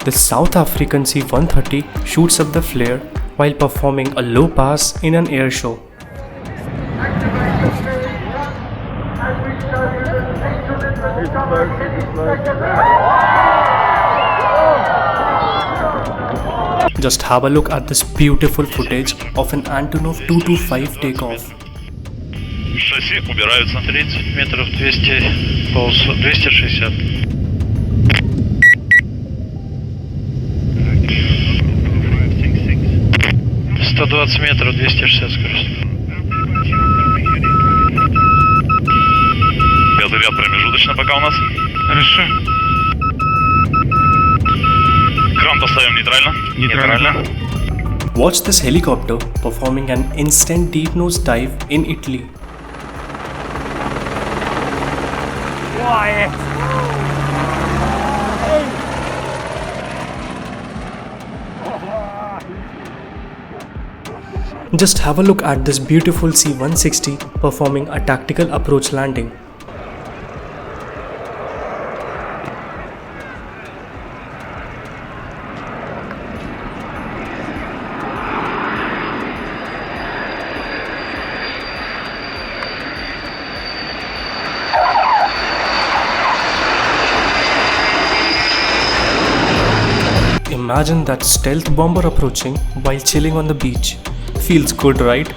The South African C-130 shoots up the flare while performing a low pass in an air show. Just have a look at this beautiful footage of an Antonov 225 takeoff. Шасси убираются. 30 метров 200, 260. Так. 120 метров, 260 скорость. Пятый ряд промежуточно пока у нас. Хорошо. Кран поставим нейтрально. Нейтрально. Watch this helicopter performing an instant deep nose dive in Italy. Just have a look at this beautiful C-160 performing a tactical approach landing. Imagine that stealth bomber approaching while chilling on the beach. Feels good, right?